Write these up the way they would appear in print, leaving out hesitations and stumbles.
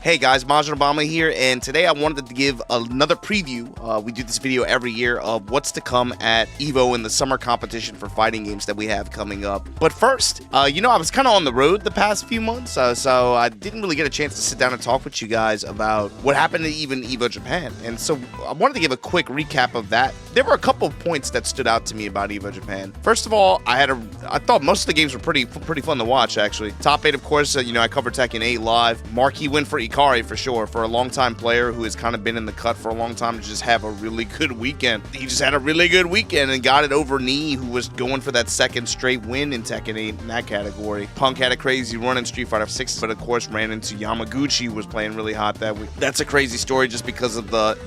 Hey guys, Majin Obama here, and today I wanted to give another preview. We do this video every year of what's to come at EVO in the summer competition for fighting games that we have coming up. But first, I was kind of on the road the past few months, so I didn't really get a chance to sit down and talk with you guys about what happened at even EVO Japan. And so I wanted to give a quick recap of that. There were a couple of points that stood out to me about EVO Japan. First of all, I thought most of the games were pretty fun to watch, actually. Top 8, of course, I covered Tekken 8 live. Marquee win for Ikari for sure, for a long-time player who has kind of been in the cut for a long time to just have a really good weekend. He just had a really good weekend and got it over Nii, who was going for that second straight win in Tekken 8 in that category. Punk had a crazy run in Street Fighter 6, but of course ran into Yamaguchi, who was playing really hot that week. That's a crazy story just because of the,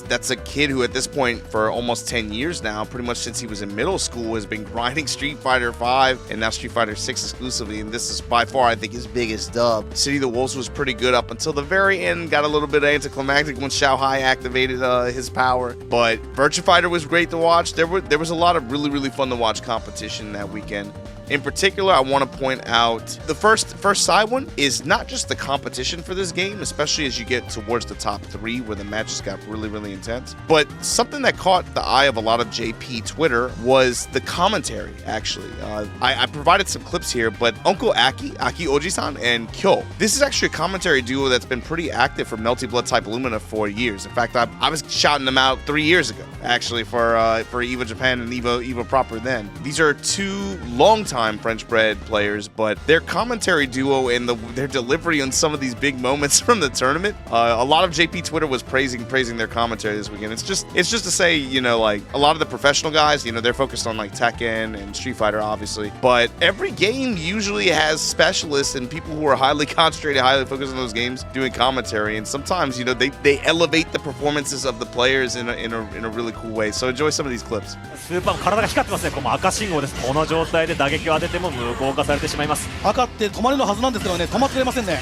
that's a kid who at this point for almost 10 years now, pretty much since he was in middle school, has been grinding Street Fighter 5 and now Street Fighter 6 exclusively, and this is by far, I think, his biggest dub. City of the Wolves was pretty good up until the very end, got a little bit anticlimactic when Xiao Hai activated his power, but Virtua Fighter was great to watch. There was a lot of really fun to watch competition that weekend. In particular, I want to point out the first side one is not just the competition for this game, especially as you get towards the top 3 where the matches got really intense, but something that caught the eye of a lot of JP Twitter was the commentary, actually. I provided some clips here, but Uncle Aki Oji-san, and Kyo. This is actually a commentary duo that's been pretty active for Melty Blood Type Lumina for years. In fact, I was shouting them out 3 years ago, actually, for EVO Japan and EVO proper then. These are two long-time French-bred players, but their commentary duo and their delivery on some of these big moments from the tournament, a lot of JP Twitter was praising their commentary this weekend. It's just to say, like a lot of the professional guys, they're focused on like Tekken and Street Fighter, obviously, but every game usually has specialists and people who are highly concentrated, highly focused on those games doing commentary, and sometimes they elevate the performances of the players in a really cool way. So enjoy some of these clips. スーパー体が光ってますね。この赤信号です。この状態で打撃を当てても無効化されてしまいます。赤って止まるのはずなんですけどね、止まってくれませんね。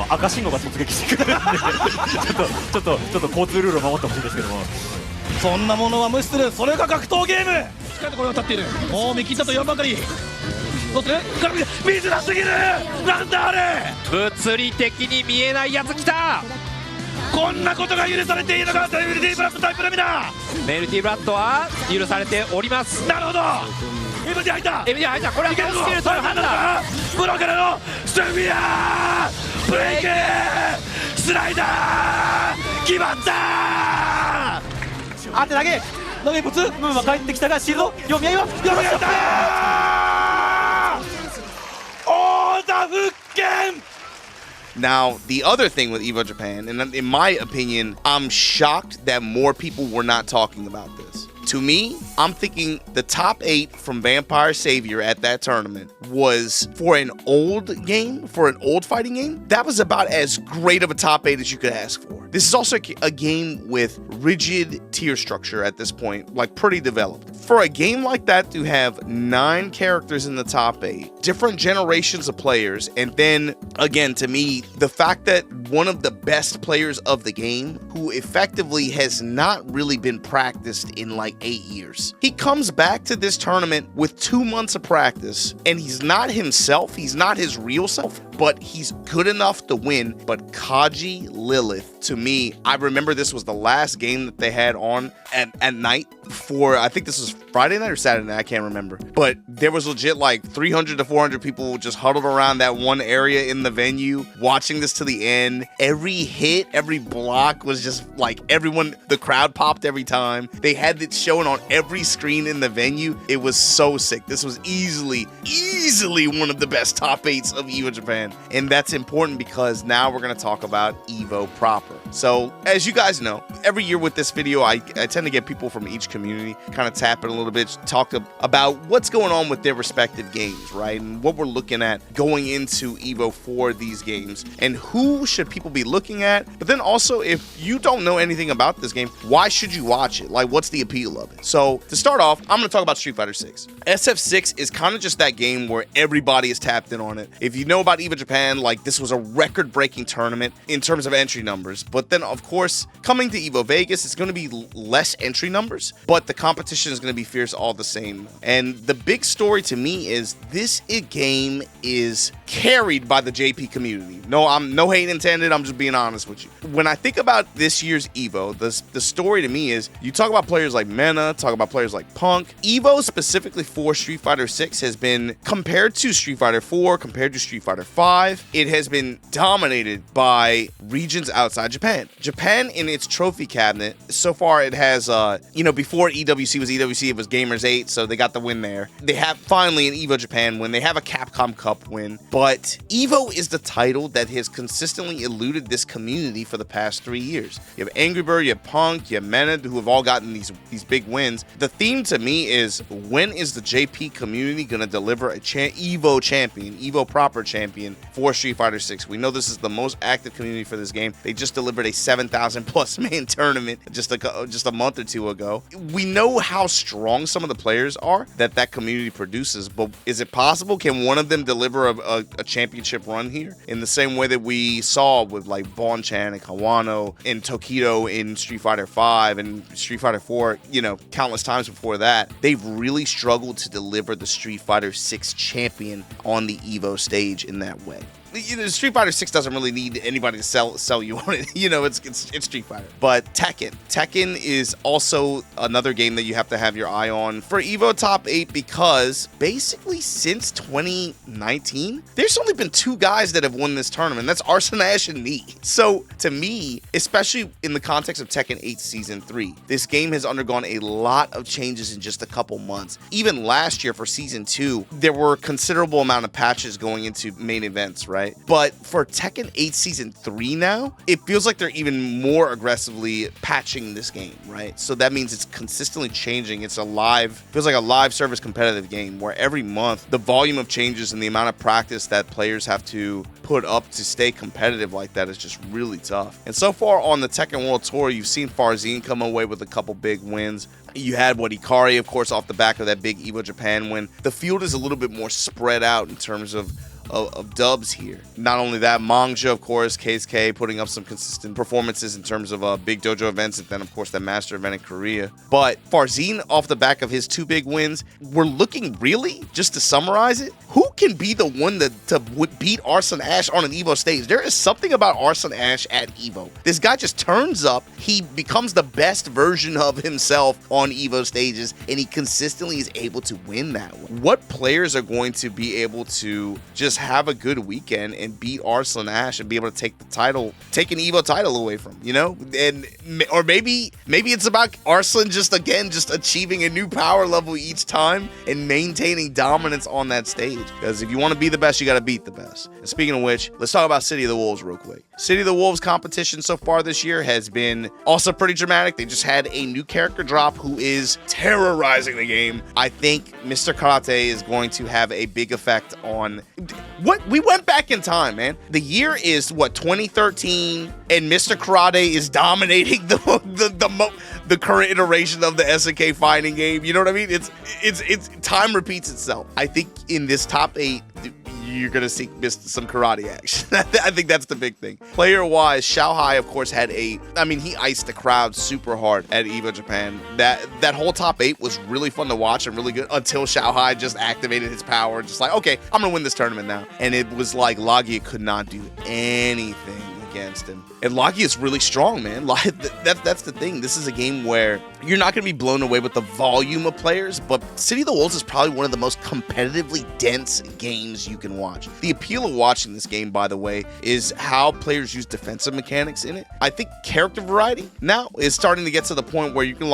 赤信号が突撃してくるんでちょっと交通ルールを守ってほしいですけども。そんなものは無視する。それが格闘ゲーム。しっかりとこれを立っている。もう見切ったと言わんばかり。どうする？見づらすぎる。なんだあれ。物理的に見えないやつ来た。こんなことが許されていいのか。メルティブラッドタイプラミナ。メルティブラッドは許されております。なるほど。MD 入った。MD 入った。これはスキル取る判断。プロからのスフィアブレイクスライダー決まった。当て投げ一つムーンは帰ってきたがシールド読み合いは読み合った。太田復権。Now, the other thing with EVO Japan, and in my opinion, I'm shocked that more people were not talking about this. To me, I'm thinking the top 8 from Vampire Savior at that tournament was, for an old game, for an old fighting game, that was about as great of a top 8 as you could ask for. This is also a game with rigid tier structure at this point, like pretty developed. For a game like that to have 9 characters in the top 8, different generations of players, and then, again, to me, the fact that one of the best players of the game, who effectively has not really been practiced in like 8 years. He comes back to this tournament with 2 months of practice, and he's not himself, he's not his real self, but he's good enough to win. But Kaji Lilith, to me, I remember this was the last game that they had on at night for, I think this was Friday night or Saturday night, I can't remember. But there was legit like 300 to 400 people just huddled around that one area in the venue, watching this to the end. Every hit, every block was just like everyone, the crowd popped every time. They had it showing on every screen in the venue. It was so sick. This was easily one of the best top 8s of EVO Japan. And that's important because now we're going to talk about EVO proper. So as you guys know, every year with this video, I tend to get people from each community kind of tap it a little bit, talk about what's going on with their respective games, right? And what we're looking at going into EVO for these games and who should people be looking at. But then also, if you don't know anything about this game, why should you watch it? Like, what's the appeal of it? So to start off, I'm going to talk about Street Fighter 6. SF6 is kind of just that game where everybody is tapped in on it. If you know about EVO Japan, like, this was a record-breaking tournament in terms of entry numbers. But then, of course, coming to EVO Vegas, it's going to be less entry numbers, but the competition is going to be fierce all the same. And the big story to me is this game is carried by the JP community. No hate intended. I'm just being honest with you. When I think about this year's EVO, the story to me is you talk about players like Mena, talk about players like Punk. EVO specifically for Street Fighter 6 has been compared to Street Fighter 4, compared to Street Fighter 5. It has been dominated by regions outside Japan. Japan in its trophy cabinet, so far it has, before EWC was EWC, it was Gamers 8, so they got the win there. They have finally an EVO Japan win. They have a Capcom Cup win. But EVO is the title that has consistently eluded this community for the past 3 years. You have Angry Bird, you have Punk, you have Mena, who have all gotten these big wins. The theme to me is, when is the JP community going to deliver a EVO champion, EVO proper champion for Street Fighter 6? We know this is the most active community for this game. They just delivered a 7,000 plus man tournament just a month or two ago. We know how strong some of the players are that community produces, but is it possible? Can one of them deliver a championship run here in the same way that we saw with like Bonchan and Kawano and Tokido in Street Fighter 5 and Street Fighter 4, countless times before that? They've really struggled to deliver the Street Fighter 6 champion on the EVO stage in that way. Street Fighter 6 doesn't really need anybody to sell you on it. It's Street Fighter. But Tekken is also another game that you have to have your eye on for EVO Top 8, because basically since 2019, there's only been 2 guys that have won this tournament. That's Arsene Ash and me. So to me, especially in the context of Tekken 8 Season 3, this game has undergone a lot of changes in just a couple months. Even last year for Season 2, there were a considerable amount of patches going into main events, right? But for Tekken 8 Season 3 now, it feels like they're even more aggressively patching this game, right? So that means it's consistently changing. It's feels like a live service competitive game where every month the volume of changes and the amount of practice that players have to put up to stay competitive like that is just really tough. And so far on the Tekken World Tour, you've seen Farzin come away with a couple big wins. You had Ikari, of course, off the back of that big EVO Japan win. The field is a little bit more spread out in terms of dubs here. Not only that, Mangja, of course, KSK putting up some consistent performances in terms of big dojo events, and then, of course, that master event in Korea. But Farzin, off the back of his 2 big wins, we're looking really, just to summarize it, who can be the one to beat Arsene Ash on an EVO stage? There is something about Arsene Ash at EVO. This guy just turns up, he becomes the best version of himself on EVO stages, and he consistently is able to win that one. What players are going to be able to just have a good weekend and beat Arsene Ash and be able to take an EVO title away from him, or maybe it's about Arsene just achieving a new power level each time and maintaining dominance on that stage. Because if you want to be the best, you got to beat the best. And speaking of which, let's talk about City of the Wolves real quick. City of the Wolves competition so far this year has been also pretty dramatic. They just had a new character drop who is terrorizing the game. I think Mr. Karate is going to have a big effect on what we went back in time, man. The year is 2013, and Mr. Karate is dominating the current iteration of the SNK fighting game. You know what I mean? It's time repeats itself. I think in this top 8, you're going to see some karate action. I think that's the big thing. Player-wise, Xiei, of course, he iced the crowd super hard at EVO Japan. That whole top 8 was really fun to watch and really good until Xiei just activated his power. Just like, okay, I'm going to win this tournament now. And it was like Lagia could not do anything against him. And Lagia is really strong, man. That's the thing. This is a game where you're not going to be blown away with the volume of players, but City of the Wolves is probably one of the most competitively dense games you can watch. The appeal of watching this game, by the way, is how players use defensive mechanics in it. I think character variety now is starting to get to the point where you can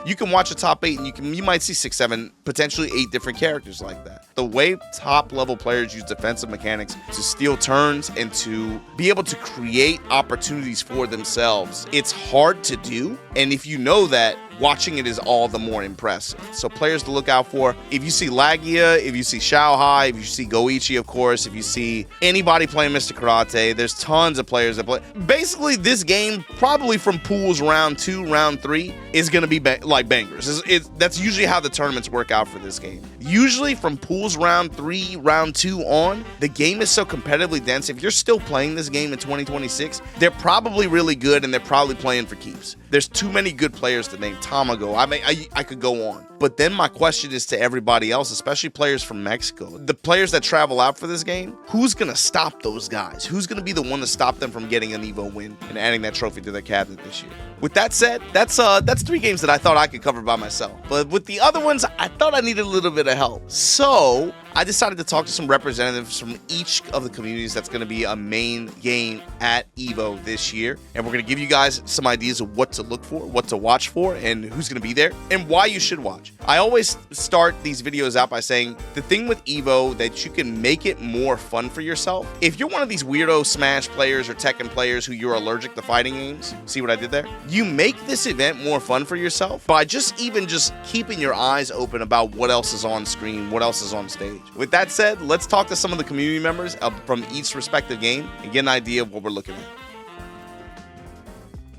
you can watch a top 8 and you might see 6, 7, potentially 8 different characters like that. The way top level players use defensive mechanics to steal turns and to be able to create opportunities for themselves, it's hard to do. And if you know that, watching it is all the more impressive. So players to look out for: if you see Lagia, if you see Xiei, if you see Goichi, of course, if you see anybody playing Mr. Karate, there's tons of players that play. Basically, this game, probably from pools round 2, round 3, is going to be like bangers. That's usually how the tournaments work out for this game. Usually from pools round 3, round 2 on, the game is so competitively dense. If you're still playing this game in 2026, they're probably really good and they're probably playing for keeps. There's too many good players to name. Tamago, I could go on. But then my question is to everybody else, especially players from Mexico. The players that travel out for this game, who's going to stop those guys? Who's going to be the one to stop them from getting an EVO win and adding that trophy to their cabinet this year? With that said, that's 3 games that I thought I could cover by myself. But with the other ones, I thought I needed a little bit of help. So I decided to talk to some representatives from each of the communities that's going to be a main game at EVO this year. And we're going to give you guys some ideas of what to look for, what to watch for, and who's going to be there, and why you should watch. I always start these videos out by saying the thing with EVO that you can make it more fun for yourself. If you're one of these weirdo Smash players or Tekken players who you're allergic to fighting games, see what I did there? You make this event more fun for yourself by just keeping your eyes open about what else is on screen, what else is on stage. With that said, let's talk to some of the community members from each respective game and get an idea of what we're looking at.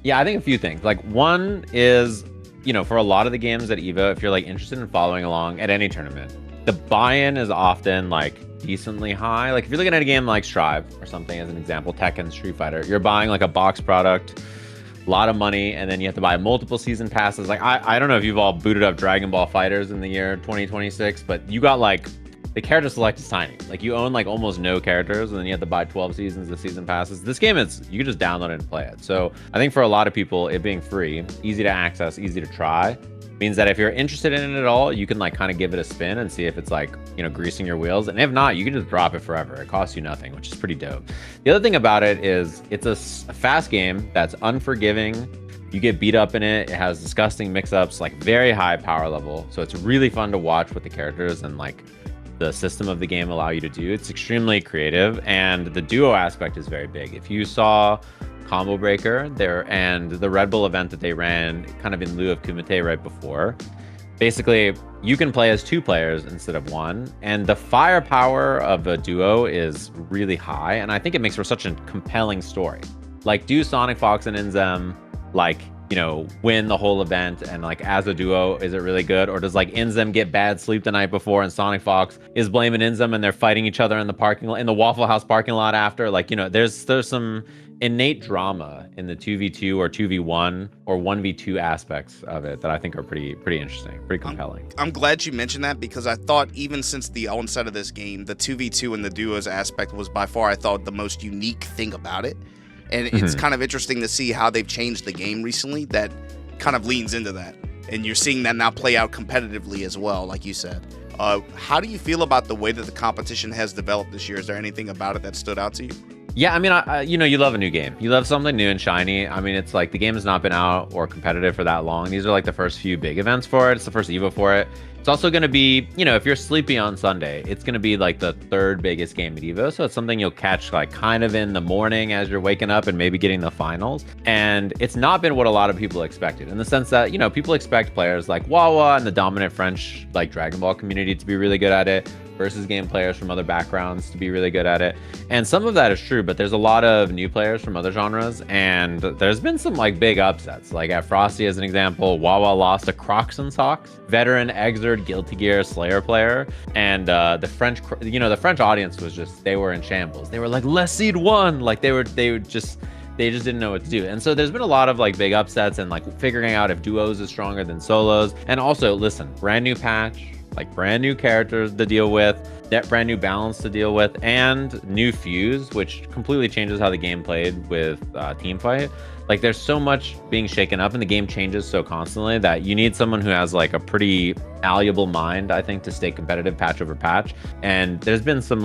Yeah, I think a few things. Like, one is, you know, for a lot of the games at EVO, if you're like interested in following along at any tournament, the buy-in is often like decently high. Like if you're looking at a game like Strive or something as an example, Tekken, Street Fighter, you're buying like a box product, a lot of money, and then you have to buy multiple season passes. Like I don't know if you've all booted up Dragon Ball Fighters in the year 2026, but you got like the character select is tiny. Like you own like almost no characters, and then you have to buy 12 seasons of season passes. This game is, you can just download it and play it. So I think for a lot of people, it being free, easy to access, easy to try, means that if you're interested in it at all, you can like kind of give it a spin and see if it's like, you know, greasing your wheels. And if not, you can just drop it forever. It costs you nothing, which is pretty dope. The other thing about it is it's a fast game that's unforgiving. You get beat up in it. It has disgusting mix-ups, like very high power level. So it's really fun to watch what the characters and like the system of the game allow you to do. It's extremely creative, and the duo aspect is very big. If you saw Combo Breaker there and the Red Bull event that they ran kind of in lieu of Kumite right before, basically you can play as 2 players instead of 1, and the firepower of a duo is really high, and I think it makes for such a compelling story. Like, do Sonic Fox and Inzem like, you know, win the whole event, and like as a duo, is it really good? Or does like Inzem get bad sleep the night before and Sonic Fox is blaming Inzem and they're fighting each other in the parking lot, in the Waffle House parking lot after? Like, you know, there's some innate drama in the 2v2 or 2v1 or 1v2 aspects of it that I think are pretty interesting, pretty compelling. I'm glad you mentioned that, because I thought even since the onset of this game, the 2v2 and the duos aspect was by far, I thought, the most unique thing about it. And it's kind of interesting to see how they've changed the game recently that kind of leans into that. And you're seeing that now play out competitively as well, like you said. How do you feel about the way that the competition has developed this year? Is there anything about it that stood out to you? Yeah, I mean, you know, you love a new game. You love something new and shiny. I mean, it's like the game has not been out or competitive for that long. These are like the first few big events for it. It's the first EVO for it. It's also going to be, you know, if you're sleepy on Sunday, it's going to be like the 3rd biggest game at EVO. So it's something you'll catch like kind of in the morning as you're waking up and maybe getting the finals. And it's not been what a lot of people expected, in the sense that, you know, people expect players like Wawa and the dominant French like Dragon Ball community to be really good at it, versus game players from other backgrounds to be really good at it. And some of that is true, but there's a lot of new players from other genres, and there's been some like big upsets. Like at Frosty as an example, Wawa lost to Crocs and Socks, veteran Exerd Guilty Gear Slayer player, and the French, you know, the French audience was just, they were in shambles. They were like, "Les Seed won!" Like they just didn't know what to do. And so there's been a lot of like big upsets and like figuring out if duos is stronger than solos. And also, listen, brand new patch, like brand new characters to deal with, that brand new balance to deal with, and new fuse, which completely changes how the game played with team fight. Like there's so much being shaken up, and the game changes so constantly that you need someone who has like a pretty malleable mind, I think, to stay competitive patch over patch. And there's been some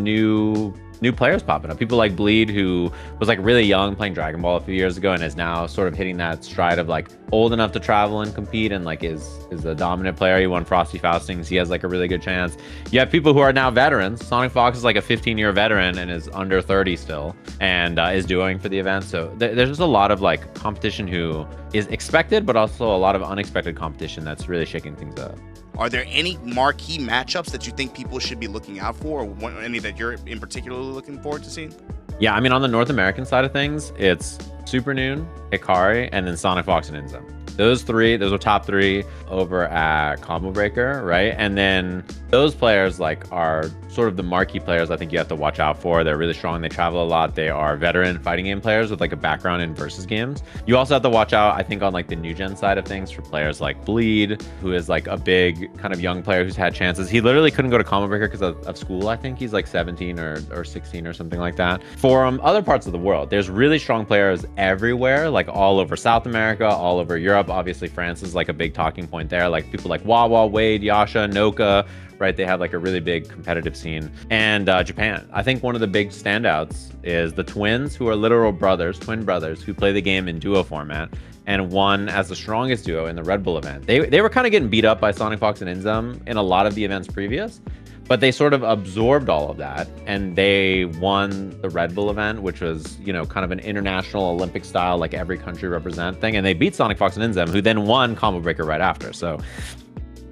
new players popping up. People like Bleed, who was like really young playing Dragon Ball a few years ago and is now sort of hitting that stride of like old enough to travel and compete, and like is a dominant player. He won Frosty Faustings. He has like a really good chance. You have people who are now veterans. Sonic Fox is like a 15-year veteran and is under 30 still, and is doing for the event. So there's just a lot of like competition who is expected, but also a lot of unexpected competition that's really shaking things up. Are there any marquee matchups that you think people should be looking out for, or any that you're in particular looking forward to seeing? Yeah, I mean, on the North American side of things, it's Super Noon, Hikari, and then Sonic Fox and Inzem. Those were top 3 over at Combo Breaker, right? And then those players like are sort of the marquee players I think you have to watch out for. They're really strong. They travel a lot. They are veteran fighting game players with like a background in versus games. You also have to watch out, I think, on like the new gen side of things for players like Bleed, who is like a big kind of young player who's had chances. He literally couldn't go to Combo Breaker because of school. I think he's like 17 or 16 or something like that. For other parts of the world, there's really strong players everywhere, like all over South America, all over Europe. Obviously, France is like a big talking point there. Like people like Wawa, Wade, Yasha, Noka, right? They have like a really big competitive scene. And Japan. I think one of the big standouts is the twins, who are literal brothers, twin brothers, who play the game in duo format and won as the strongest duo in the Red Bull event. They were kind of getting beat up by Sonic Fox and Inzum in a lot of the events previous, but they sort of absorbed all of that and they won the Red Bull event, which was, you know, kind of an international Olympic style, like every country represent thing. And they beat Sonic Fox and Inzum, who then won Combo Breaker right after. So,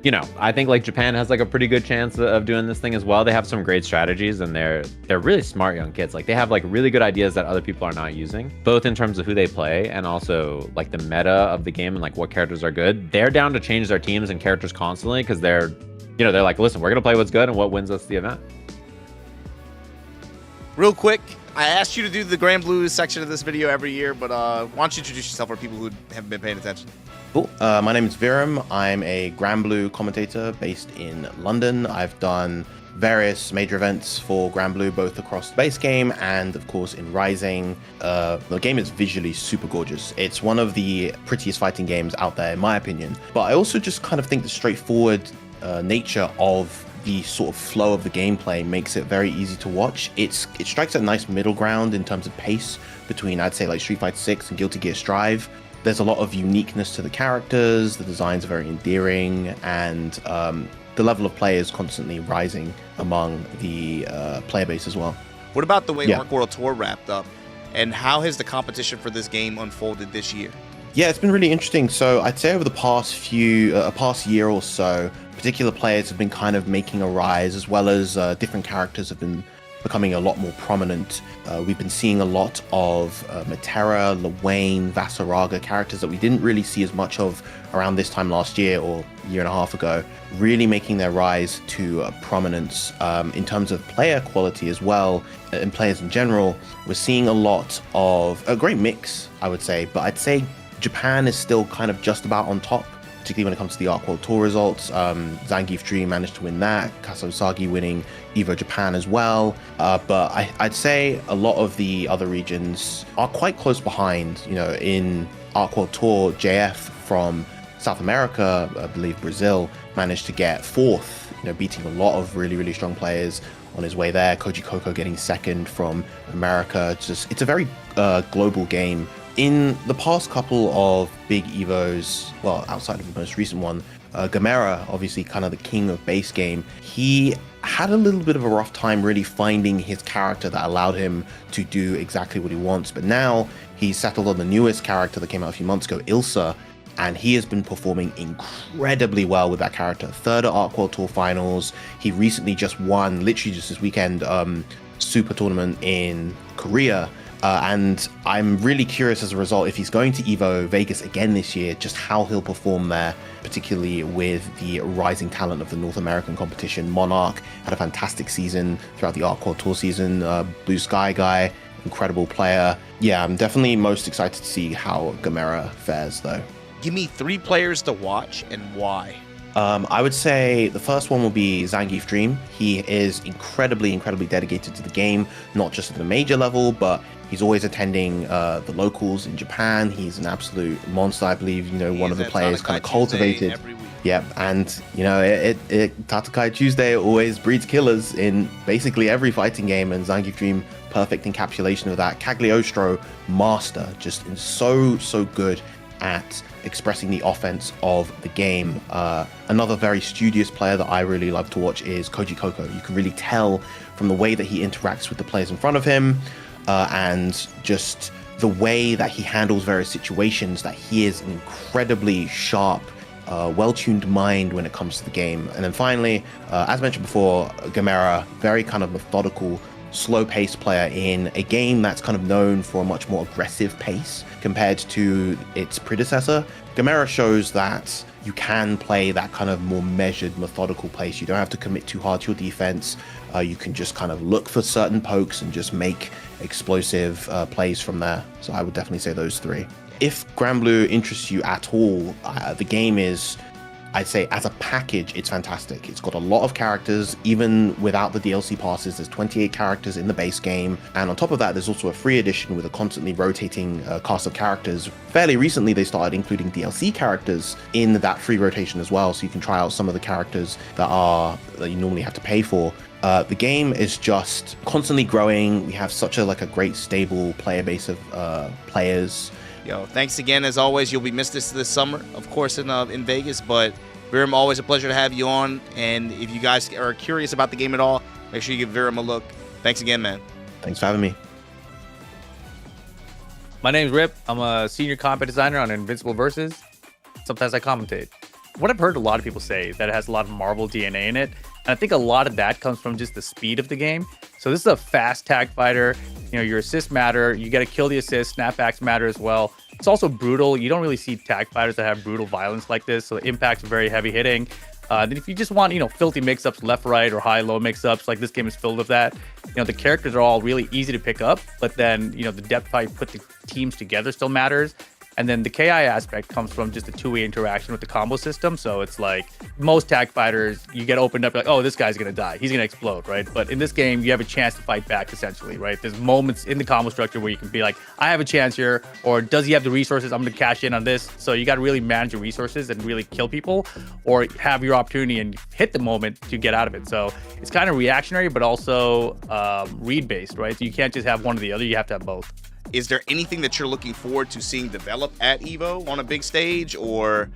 you know, I think like Japan has like a pretty good chance of doing this thing as well. They have some great strategies and they're really smart young kids. Like they have like really good ideas that other people are not using, both in terms of who they play and also like the meta of the game and like what characters are good. They're down to change their teams and characters constantly because they're like, listen, we're going to play what's good and what wins us the event. Real quick, I asked you to do the Granblue section of this video every year, but why don't you introduce yourself for people who haven't been paying attention? Cool. My name is Virum. I'm a Granblue commentator based in London. I've done various major events for Granblue, both across the base game and, of course, in Rising. The game is visually super gorgeous. It's one of the prettiest fighting games out there, in my opinion. But I also just kind of think the straightforward nature of the sort of flow of the gameplay makes it very easy to watch. It strikes a nice middle ground in terms of pace between, I'd say, like Street Fighter 6 and Guilty Gear Strive. There's a lot of uniqueness to the characters, the designs are very endearing, and the level of play is constantly rising among the player base as well. What about the way Arc World Tour wrapped up, and how has the competition for this game unfolded this year? Yeah, it's been really interesting. So I'd say over the past year or so, particular players have been kind of making a rise, as well as different characters have been becoming a lot more prominent. We've been seeing a lot of Matera, Lewayne, Vasaraga, characters that we didn't really see as much of around this time last year or a year and a half ago, really making their rise to prominence in terms of player quality as well, and players in general. We're seeing a lot of a great mix, I would say, but I'd say Japan is still kind of just about on top, particularly when it comes to the Arc World Tour results. Zangief Dream managed to win that, Kasosagi winning EVO Japan as well. But I'd say a lot of the other regions are quite close behind. You know, in Arc World Tour, JF from South America, I believe Brazil, managed to get 4th, you know, beating a lot of really, really strong players on his way there. Koji Koko getting 2nd from America. It's a very global game. In the past couple of big EVOs, well, outside of the most recent one, Gamera, obviously kind of the king of base game, he had a little bit of a rough time really finding his character that allowed him to do exactly what he wants. But now he's settled on the newest character that came out a few months ago, Ilsa, and he has been performing incredibly well with that character. 3rd at Arc World Tour Finals. He recently just won, literally just this weekend, Super Tournament in Korea. And I'm really curious as a result if he's going to EVO Vegas again this year, just how he'll perform there, particularly with the rising talent of the North American competition. Monarch had a fantastic season throughout the Arc World Tour season. Blue Sky Guy, incredible player. Yeah, I'm definitely most excited to see how Gamera fares though. Give me 3 players to watch and why. I would say the first one will be Zangief Dream. He is incredibly dedicated to the game, not just at the major level, but he's always attending the locals in Japan. He's an absolute monster, I believe, you know, one of the players kind of cultivated. Yeah, and, you know, Tatakai Tuesday always breeds killers in basically every fighting game, and Zangief Dream, perfect encapsulation of that. Cagliostro, master, just so good at expressing the offense of the game. Another very studious player that I really love to watch is Koji Koko. You can really tell from the way that he interacts with the players in front of him, and just the way that he handles various situations, that he is an incredibly sharp, well-tuned mind when it comes to the game. And then finally, as mentioned before, Gamera, very kind of methodical, slow-paced player in a game that's kind of known for a much more aggressive pace compared to its predecessor. Gamera shows that you can play that kind of more measured, methodical pace. You don't have to commit too hard to your defense. You can just kind of look for certain pokes and just make explosive plays from there. So I would definitely say those three. If Granblue interests you at all, the game is, I'd say as a package, it's fantastic. It's got a lot of characters, even without the DLC passes. There's 28 characters in the base game. And on top of that, there's also a free edition with a constantly rotating cast of characters. Fairly recently, they started including DLC characters in that free rotation as well. So you can try out some of the characters that you normally have to pay for. The game is just constantly growing. We have such a great stable player base of players. Yo, thanks again. As always, you'll be missed this summer, of course, in Vegas. But Virum, always a pleasure to have you on. And if you guys are curious about the game at all, make sure you give Virum a look. Thanks again, man. Thanks for having me. My name's Rip. I'm a senior combat designer on Invincible Versus. Sometimes I commentate. What I've heard a lot of people say that it has a lot of Marvel DNA in it, and I think a lot of that comes from just the speed of the game. So this is a fast tag fighter. Your assists matter. You got to kill the assist. Snapbacks matter as well. It's also brutal. You don't really see tag fighters that have brutal violence like this. So the impact's very heavy hitting. Then if you just want, filthy mix-ups, left, right, or high-low mix-ups, like this game is filled with that. The characters are all really easy to pick up, but then, the depth how you put the teams together still matters. And then the KI aspect comes from just a two-way interaction with the combo system. So it's like most tag fighters, you get opened up, like, oh, this guy's going to die. He's going to explode, right? But in this game, you have a chance to fight back, essentially, right? There's moments in the combo structure where you can be like, I have a chance here, or does he have the resources? I'm going to cash in on this. So you got to really manage your resources and really kill people, or have your opportunity and hit the moment to get out of it. So it's kind of reactionary, but also read-based, right? So you can't just have one or the other. You have to have both. Is there anything that you're looking forward to seeing develop at EVO on a big stage, or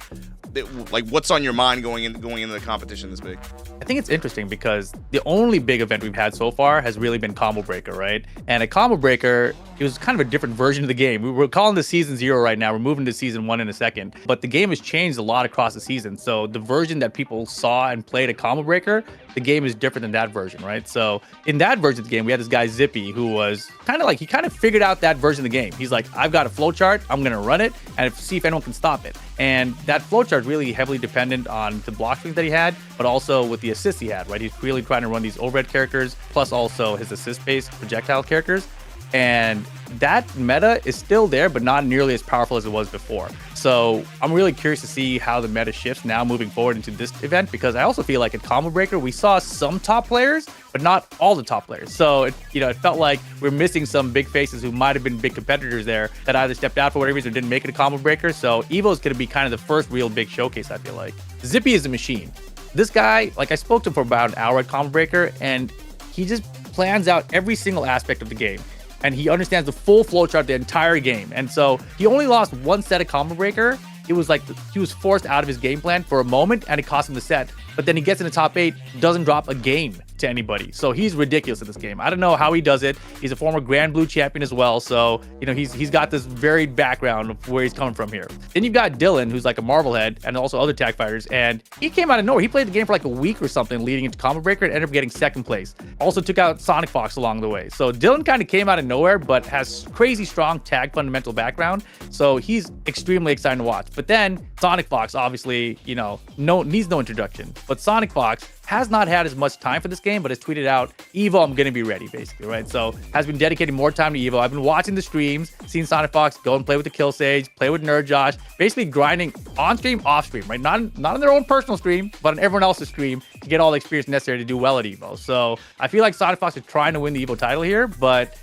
what's on your mind going into the competition this big? I think it's interesting because the only big event we've had so far has really been Combo Breaker, right? And a Combo Breaker, it was kind of a different version of the game. We're calling this Season 0 right now. We're moving to Season 1 in a second. But the game has changed a lot across the season. So the version that people saw and played at Combo Breaker, the game is different than that version, right? So in that version of the game, we had this guy Zippy who was he kind of figured out that version of the game. He's like, I've got a flowchart, I'm going to run it and see if anyone can stop it. And that flowchart is really heavily dependent on the block strings that he had, but also with the assists he had, right? He's really trying to run these overhead characters, plus also his assist-based projectile characters. And that meta is still there, but not nearly as powerful as it was before. So I'm really curious to see how the meta shifts now moving forward into this event, because I also feel like at Combo Breaker, we saw some top players, but not all the top players. So it felt like we're missing some big faces who might have been big competitors there that either stepped out for whatever reason or didn't make it a Combo Breaker. So EVO is going to be kind of the first real big showcase, I feel like. Zippy is a machine. This guy, I spoke to him for about an hour at Combo Breaker, and he just plans out every single aspect of the game. And he understands the full flowchart of the entire game. And so he only lost one set of Combo Breaker. It was like he was forced out of his game plan for a moment, and it cost him the set. But then he gets in the top 8, doesn't drop a game to anybody. So he's ridiculous in this game. I don't know how he does it. He's a former Granblue champion as well. So, he's got this varied background of where he's coming from here. Then you've got Dylan, who's like a Marvel head, and also other tag fighters. And he came out of nowhere. He played the game for like a week or something leading into Combo Breaker and ended up getting second place. Also took out Sonic Fox along the way. So Dylan kind of came out of nowhere, but has crazy strong tag fundamental background. So he's extremely exciting to watch. But then Sonic Fox, obviously, needs no introduction. But Sonic Fox has not had as much time for this game, but has tweeted out, EVO, I'm going to be ready, basically, right? So has been dedicating more time to EVO. I've been watching the streams, seen Sonic Fox go and play with the Kill Sage, play with Nerd Josh, basically grinding on stream, off stream, right? Not on their own personal stream, but on everyone else's stream to get all the experience necessary to do well at EVO. So I feel like Sonic Fox is trying to win the EVO title here, but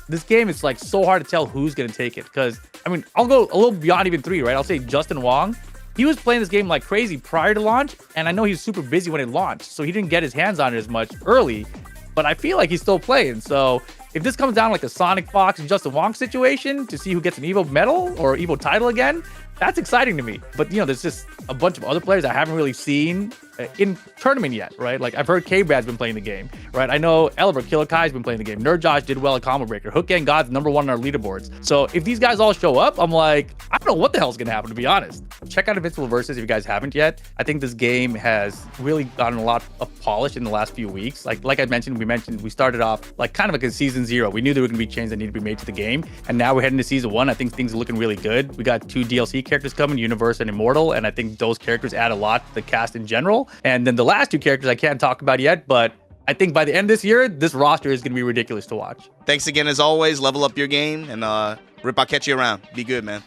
this game is so hard to tell who's going to take it. Because, I'll go a little beyond even 3, right? I'll say Justin Wong. He was playing this game like crazy prior to launch, and I know he was super busy when it launched, so he didn't get his hands on it as much early, but I feel like he's still playing. So if this comes down like a Sonic Fox and Justin Wong situation to see who gets an EVO medal or EVO title again, that's exciting to me. But, you know, there's just a bunch of other players I haven't really seen in tournament yet, right? Like, I've heard K-Brad's been playing the game, right? I know Elver Killakai's been playing the game. Nerd Josh did well at Combo Breaker. Hook Gang God's #1 on our leaderboards. So if these guys all show up, I'm like, I don't know what the hell's gonna happen, to be honest. Check out Invincible Versus if you guys haven't yet. I think this game has really gotten a lot of polish in the last few weeks. Like I mentioned, we started off like kind of like a season 0. We knew there were gonna be changes that needed to be made to the game. And now we're heading to season 1. I think things are looking really good. We got 2 DLC characters coming, Universe and Immortal. And I think those characters add a lot to the cast in general. And then the last 2 characters I can't talk about yet, but I think by the end of this year, this roster is going to be ridiculous to watch. Thanks again, as always. Level up your game. And Rip, I'll catch you around. Be good, man.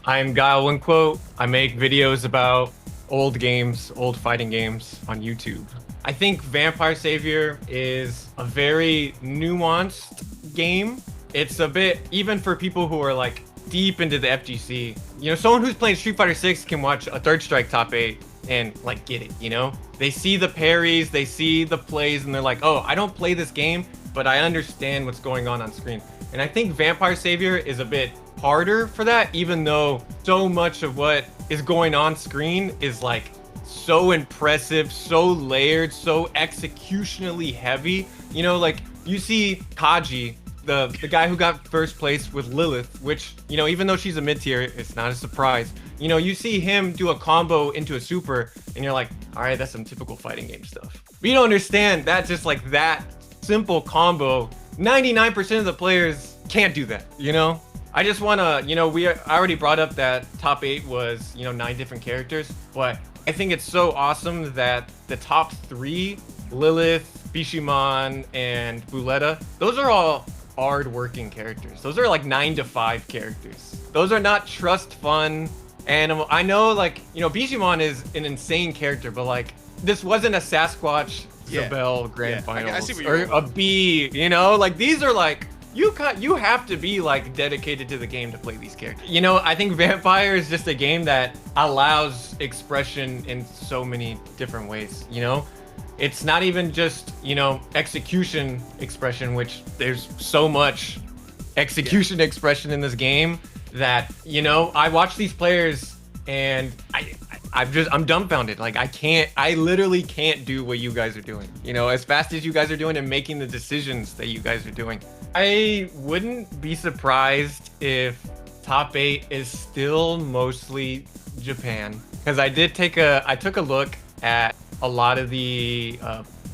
I'm GuileWinQuote. I make videos about old games, old fighting games on YouTube. I think Vampire Savior is a very nuanced game. It's a bit, even for people who are like deep into the FGC, you know, someone who's playing Street Fighter 6 can watch a Third Strike top 8 and like get it, you know? They see the parries, they see the plays, and they're like, oh, I don't play this game, but I understand what's going on screen. And I think Vampire Savior is a bit harder for that, even though so much of what is going on screen is like so impressive, so layered, so executionally heavy. You know, like you see Kaji, the guy who got first place with Lilith, which, you know, even though she's a mid-tier, it's not a surprise. You know, you see him do a combo into a super, and you're like, all right, that's some typical fighting game stuff. But you don't understand that just like that simple combo, 99% of the players can't do that, you know? I just want to, you know, I already brought up that top 8 was, you know, 9 different characters, but I think it's so awesome that the top 3, Lilith, Bishiman, and Buletta, those are all hard-working characters. Those are like 9 to 5 characters. Those are not trust fun. And I know, like, you know, Bishiman is an insane character, but like, this wasn't a Sasquatch Zabel Grand Finals or a B, you know? Like, these are like, you have to be like dedicated to the game to play these characters. You know, I think Vampire is just a game that allows expression in so many different ways, you know? It's not even just, you know, execution expression, which there's so much execution expression in this game that, you know, I watch these players and I'm dumbfounded. Like, I literally can't do what you guys are doing, you know, as fast as you guys are doing and making the decisions that you guys are doing. I wouldn't be surprised if top 8 is still mostly Japan, because I took a look at a lot of the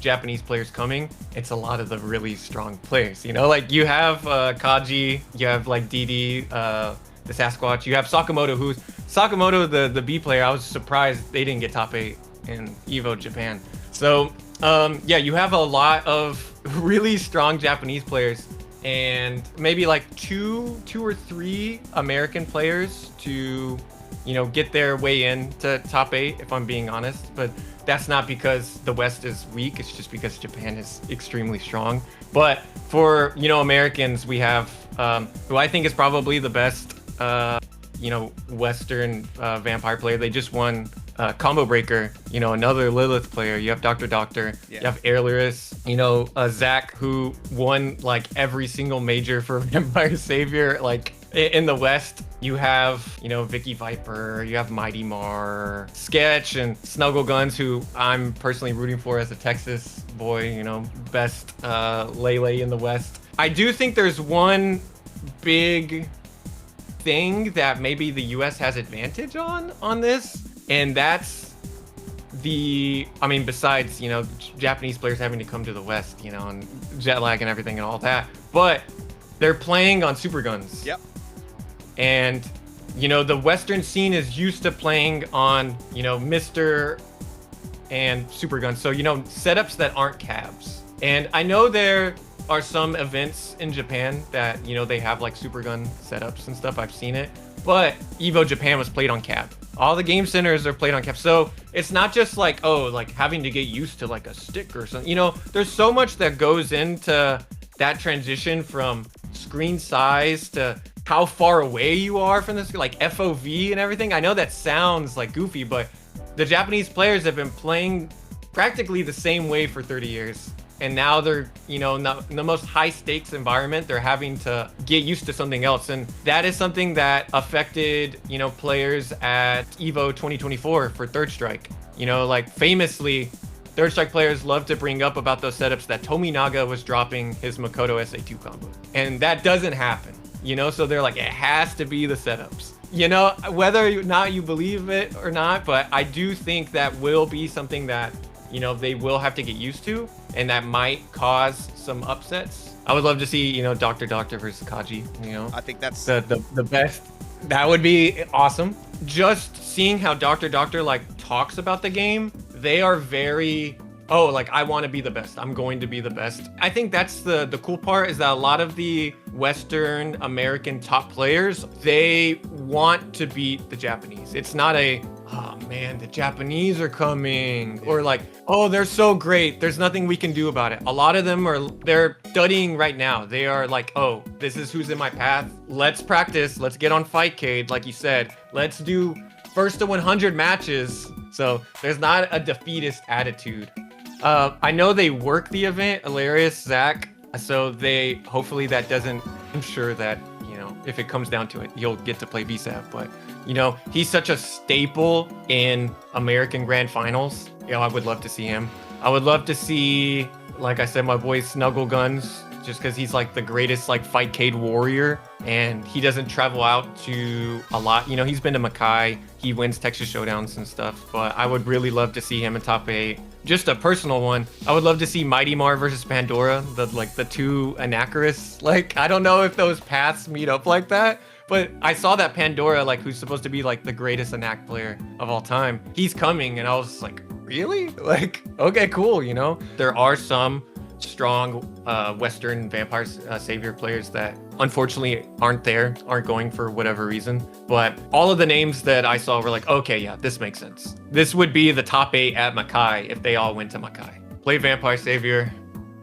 Japanese players coming. It's a lot of the really strong players, you know, like you have Kaji, you have like Didi, the Sasquatch, you have Sakamoto, the B player. I was surprised they didn't get top 8 in EVO Japan. So yeah, you have a lot of really strong Japanese players and maybe like two or three American players to, you know, get their way into top 8, if I'm being honest. But that's not because the West is weak. It's just because Japan is extremely strong. But for, you know, Americans, we have who I think is probably the best, you know, Western vampire player. They just won Combo Breaker, you know, another Lilith player. You have Dr. You have Airlyris, you know, Zach, who won like every single major for Vampire Savior, like in the West. You have, you know, Vicky Viper, you have Mighty Mar, Sketch, and Snuggle Guns, who I'm personally rooting for as a Texas boy, you know, best Lele in the West. I do think there's one big thing that maybe the US has advantage on this, and that's I mean, besides, you know, Japanese players having to come to the West, you know, and jet lag and everything and all that, but they're playing on super guns. Yep. And, you know, the Western scene is used to playing on, you know, Mr. and super guns. So, you know, setups that aren't cabs. And I know there are some events in Japan that, you know, they have like super gun setups and stuff. I've seen it. But EVO Japan was played on cab. All the game centers are played on cab. So it's not just like, oh, like having to get used to like a stick or something. You know, there's so much that goes into that transition from screen size to how far away you are from this, like FOV and everything. I know that sounds like goofy, but the Japanese players have been playing practically the same way for 30 years. and now they're, you know, not in the most high stakes environment. They're having to get used to something else, and that is something that affected, you know, players at EVO 2024 for Third Strike. You know, like famously, Third Strike players love to bring up about those setups that Tominaga was dropping his Makoto SA2 combo, and that doesn't happen. You know, so they're like, it has to be the setups. You know, whether or not you believe it or not, but I do think that will be something that, you know, they will have to get used to, and that might cause some upsets. I would love to see, you know, Dr. versus Kaji, you know. I think that's the best. That would be awesome. Just seeing how Dr. like talks about the game, they are very, oh, like, I want to be the best. I'm going to be the best. I think that's the cool part, is that a lot of the Western American top players, they want to beat the Japanese. It's not a, oh man, the Japanese are coming, or like, oh, they're so great, there's nothing we can do about it. A lot of them they're studying right now. They are like, oh, this is who's in my path. Let's practice. Let's get on Fightcade, like you said. Let's do first to 100 matches. So there's not a defeatist attitude. I know they work the event, Hilarious, Zach, so they, hopefully that doesn't ensure that, you know, if it comes down to it, you'll get to play VSAV, but, you know, he's such a staple in American Grand Finals. You know, I would love to see him. I would love to see, like I said, my boy Snuggle Guns, just because he's like the greatest like Fightcade warrior, and he doesn't travel out to a lot. You know, he's been to Makai, he wins Texas Showdowns and stuff, but I would really love to see him in top 8. Just a personal one, I would love to see Mighty Mar versus Pandora, the two Anacharists. Like, I don't know if those paths meet up like that, but I saw that Pandora, like, who's supposed to be like the greatest Anac player of all time, he's coming, and I was like, really? Like, okay, cool, you know? There are some strong Western Vampire Savior players that unfortunately aren't going for whatever reason, but all of the names that I saw were like, okay, yeah, this makes sense. This would be the top 8 at Makai if they all went to Makai. Play Vampire Savior.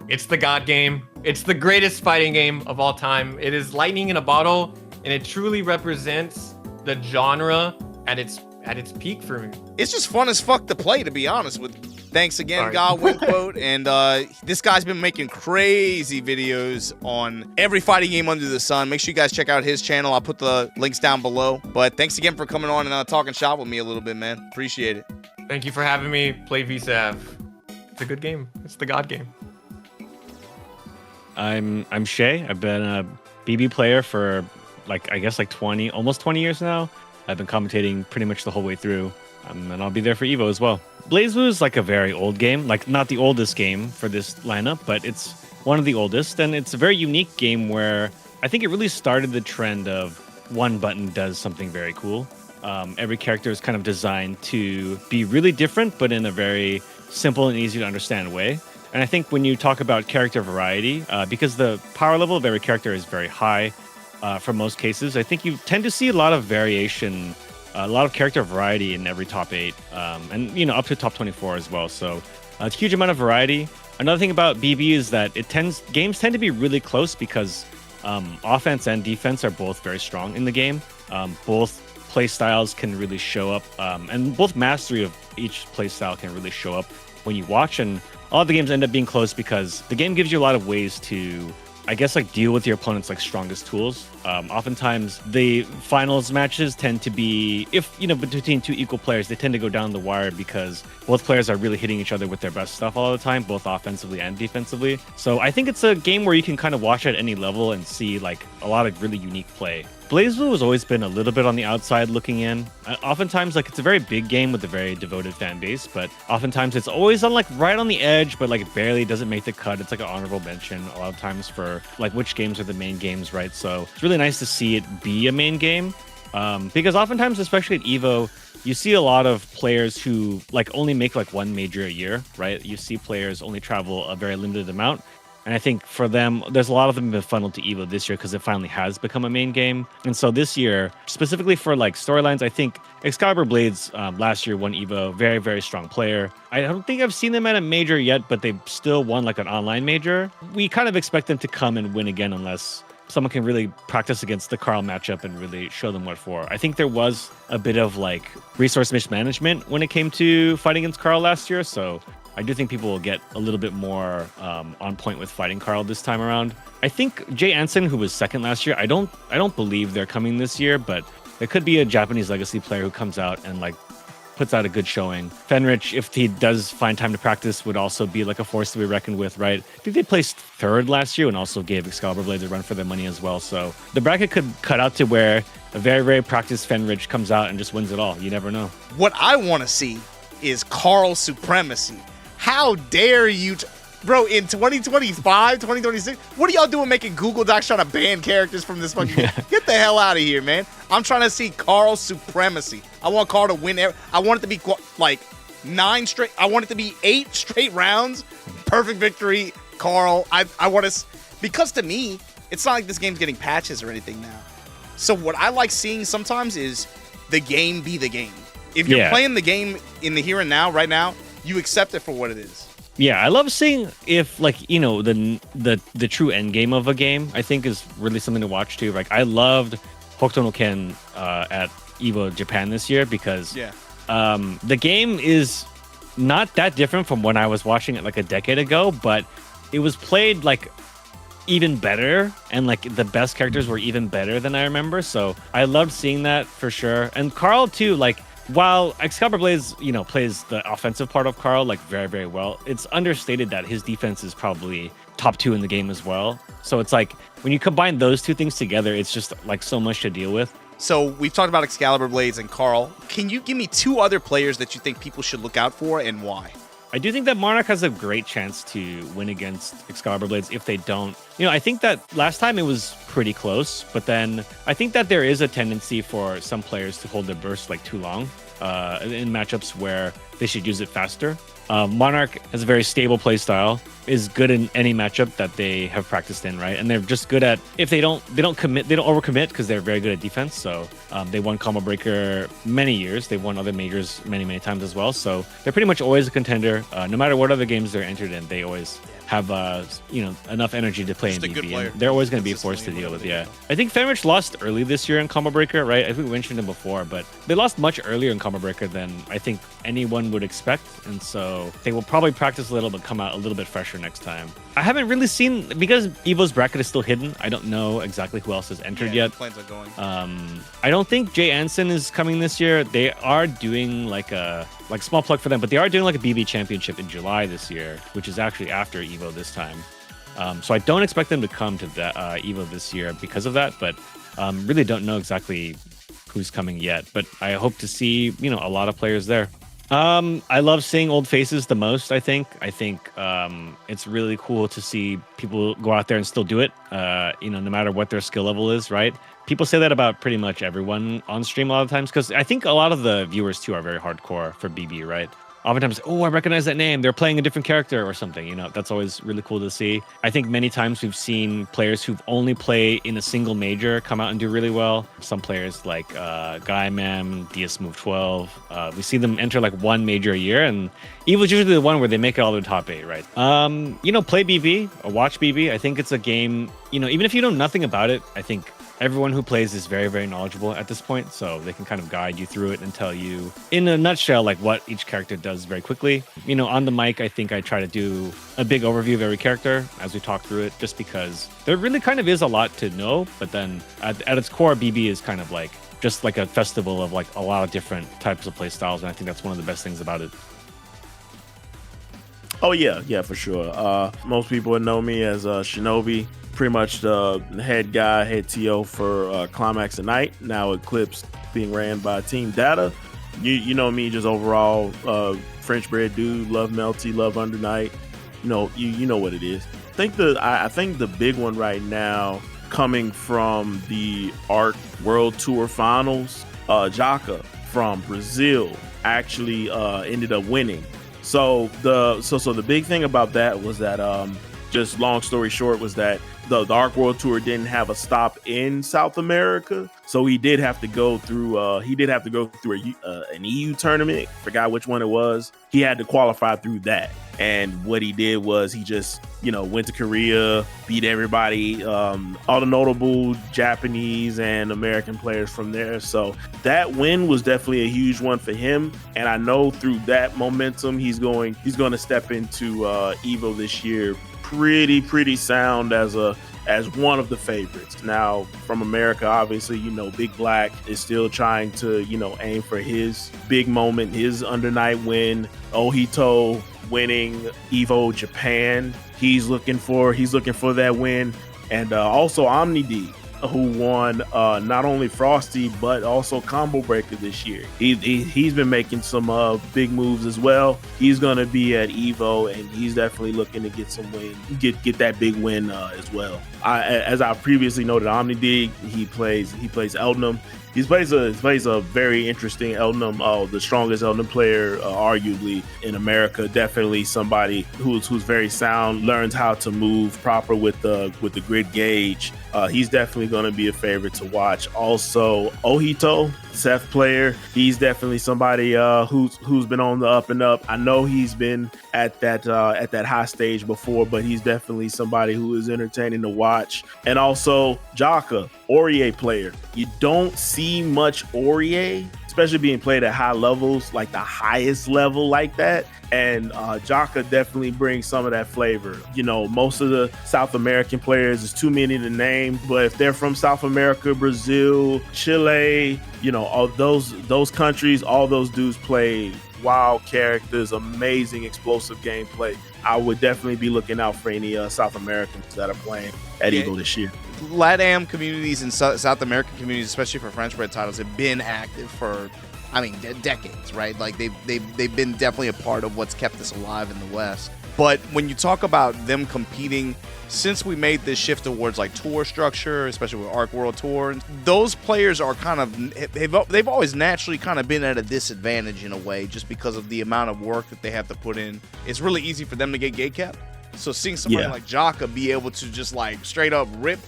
It's the god game. It's the greatest fighting game of all time. It is lightning in a bottle, and it truly represents the genre at its peak for me. It's just fun as fuck to play, to be honest with you. Thanks again, GuileWinQuote. And this guy's been making crazy videos on every fighting game under the sun. Make sure you guys check out his channel. I'll put the links down below. But thanks again for coming on and talking shop with me a little bit, man. Appreciate it. Thank you for having me play VSAV. It's a good game. It's the god game. I'm Xiei. I've been a BB player for almost 20 years now. I've been commentating pretty much the whole way through, and I'll be there for EVO as well. BlazBlue is like a very old game, like not the oldest game for this lineup, but it's one of the oldest, and it's a very unique game where I think it really started the trend of one button does something very cool. Every character is kind of designed to be really different, but in a very simple and easy to understand way. And I think when you talk about character variety, because the power level of every character is very high, for most cases, I think you tend to see a lot of variation, a lot of character variety in every top 8, and you know, up to top 24 as well. So it's a huge amount of variety. Another thing about BB is that games tend to be really close because offense and defense are both very strong in the game. Both play styles can really show up, and both mastery of each play style can really show up when you watch. And all the games end up being close because the game gives you a lot of ways to, I guess, like, deal with your opponent's like strongest tools. Oftentimes the finals matches tend to be, if you know, between two equal players, they tend to go down the wire because both players are really hitting each other with their best stuff all the time, both offensively and defensively. So I think it's a game where you can kind of watch at any level and see like a lot of really unique play. BlazBlue has always been a little bit on the outside looking in. Oftentimes, like, it's a very big game with a very devoted fan base, but oftentimes it's always on like right on the edge, but like it barely doesn't make the cut. It's like an honorable mention a lot of times for like which games are the main games, right? So it's really nice to see it be a main game, because oftentimes, especially at EVO, you see a lot of players who like only make like one major a year, right? You see players only travel a very limited amount. And I think for them, there's a lot of them been funneled to EVO this year because it finally has become a main game. And so this year, specifically for like storylines, I think Excalibur Blades last year won EVO, very, very strong player. I don't think I've seen them at a major yet, but they still won like an online major. We kind of expect them to come and win again unless someone can really practice against the Carl matchup and really show them what for. I think there was a bit of like resource mismanagement when it came to fighting against Carl last year. So I do think people will get a little bit more on point with fighting Carl this time around. I think Jay Anson, who was second last year, I don't believe they're coming this year, but there could be a Japanese legacy player who comes out and like puts out a good showing. Fenrich, if he does find time to practice, would also be like a force to be reckoned with, right? I think they placed third last year and also gave Excalibur Blades a run for their money as well. So the bracket could cut out to where a very, very practiced Fenrich comes out and just wins it all. You never know. What I want to see is Carl supremacy. How dare you... Bro, in 2025, 2026, what are y'all doing making Google Docs trying to ban characters from this fucking game? Get the hell out of here, man. I'm trying to see Carl supremacy. I want Carl to win. I want it to be like 9 straight. I want it to be 8 straight rounds. Perfect victory, Carl. I want to... Because to me, it's not like this game's getting patches or anything now. So what I like seeing sometimes is the game be the game. If you're playing the game in the here and now, right now, you accept it for what it is. Yeah, I love seeing if like, you know, the true end game of a game, I think is really something to watch too. Like I loved Hokuto no Ken at EVO Japan this year because the game is not that different from when I was watching it like a decade ago, but it was played like even better and like the best characters were even better than I remember. So I loved seeing that for sure. And Carl too, like while Excalibur Blades, you know, plays the offensive part of Carl like very, very well, it's understated that his defense is probably top 2 in the game as well. So it's like when you combine those two things together, it's just like so much to deal with. So we've talked about Excalibur Blades and Carl. Can you give me 2 other players that you think people should look out for and why? I do think that Monarch has a great chance to win against Excalibur Blades if they don't. You know, I think that last time it was pretty close, but then I think that there is a tendency for some players to hold their burst like too long in matchups where they should use it faster. Monarch has a very stable playstyle, is good in any matchup that they have practiced in, right? And they're just good at, if they don't overcommit because they're very good at defense. So they won Combo Breaker many years. They've won other majors many, many times as well. So they're pretty much always a contender. No matter what other games they're entered in, they always have you know, enough energy to play in DB. And they're always going to be a force to deal with. Yeah, I think Fenrich lost early this year in Combo Breaker, right? I think we mentioned him before, but they lost much earlier in Combo Breaker than I think anyone would expect, and so they will probably practice a little but come out a little bit fresher next time. I haven't really seen, because EVO's bracket is still hidden, I don't know exactly who else has entered yet. Plans are going. I don't think Jay Anson is coming this year. They are doing like a small plug for them, but they are doing like a BB championship in July this year, which is actually after EVO this time. So I don't expect them to come to that EVO this year because of that, but really don't know exactly who's coming yet. But I hope to see, you know, a lot of players there. I love seeing old faces the most, I think. It's really cool to see people go out there and still do it, you know, no matter what their skill level is, right? People say that about pretty much everyone on stream a lot of times, because I think a lot of the viewers, too, are very hardcore for BB, right? Oftentimes, oh, I recognize that name. They're playing a different character or something. You know, that's always really cool to see. I think many times we've seen players who've only played in a single major come out and do really well. Some players like Guyman, DS Move 12. We see them enter like one major a year, and EVO's usually the one where they make it all the top 8, right? You know, play BB or watch BB. I think it's a game, you know, even if you know nothing about it, I think everyone who plays is very, very knowledgeable at this point, so they can kind of guide you through it and tell you, in a nutshell, like what each character does very quickly. You know, on the mic, I think I try to do a big overview of every character as we talk through it, just because there really kind of is a lot to know, but then at its core, BB is kind of like just like a festival of like a lot of different types of play styles, and I think that's one of the best things about it. Oh yeah, for sure. Most people would know me as Shinobi, pretty much the head guy, head TO for Climax at Night. Now Eclipse being ran by Team Data. You know me, just overall French bread dude, love Melty, love Under Night. You know what it is. I think the big one right now, coming from the ARC World Tour Finals, Jaka from Brazil actually ended up winning. So the big thing about that was that just long story short was that the ARC World Tour didn't have a stop in South America, so he did have to go through an EU tournament. Forgot which one it was. He had to qualify through that. And what he did was he just, went to Korea, beat everybody, all the notable Japanese and American players from there. So that win was definitely a huge one for him. And I know through that momentum, he's going to step into EVO this year pretty sound as one of the favorites. Now, from America, obviously, Big Black is still trying to, aim for his big moment, his Under Night win. Ohito winning EVO Japan. He's looking for that win. And also OmniD, who won not only Frosty but also Combo Breaker this year. He's been making some big moves as well. He's gonna be at EVO, and he's definitely looking to get some win, get that big win as well. As I previously noted, OmniD, he plays Eldenham. He plays a very interesting Eldenham, the strongest Eldenham player, arguably in America. Definitely somebody who's very sound, learns how to move proper with the grid gauge. He's definitely going to be a favorite to watch. Also, Ohito, Seth player, he's definitely somebody who's been on the up and up. I know he's been at that high stage before, but he's definitely somebody who is entertaining to watch. And also Jaka, Aurier player. You don't see much Aurier, especially being played at high levels, like the highest level like that. And Jaka definitely brings some of that flavor. Most of the South American players, is too many to name, but if they're from South America, Brazil, Chile, all those countries, all those dudes play wild characters, amazing explosive gameplay. I would definitely be looking out for any South Americans that are playing at EVO this year. LATAM communities and South American communities, especially for French-bred titles, have been active for, decades, right? Like they've been definitely a part of what's kept us alive in the West. But when you talk about them competing, since we made this shift towards like tour structure, especially with Arc World Tour, those players are kind of, they've always naturally kind of been at a disadvantage in a way, just because of the amount of work that they have to put in. It's really easy for them to get gate capped. So seeing somebody like Jaka be able to just like straight up rip,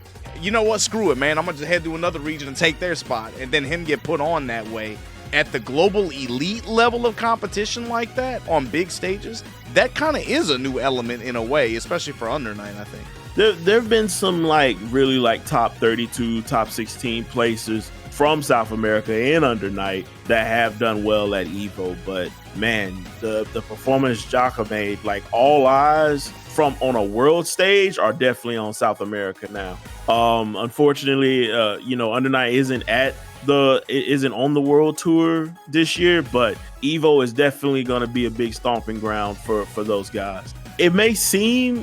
you know what, screw it, man, I'm gonna just head to another region and take their spot, and then him get put on that way at the global elite level of competition like that on big stages, that kind of is a new element in a way, especially for Under Night, I think. There have been some really top 32, top 16 places from South America and Under Night that have done well at EVO, but man, the performance Jaka made, all eyes from on a world stage are definitely on South America now. Unfortunately, Under Night isn't on the world tour this year, but EVO is definitely going to be a big stomping ground for those guys. It may seem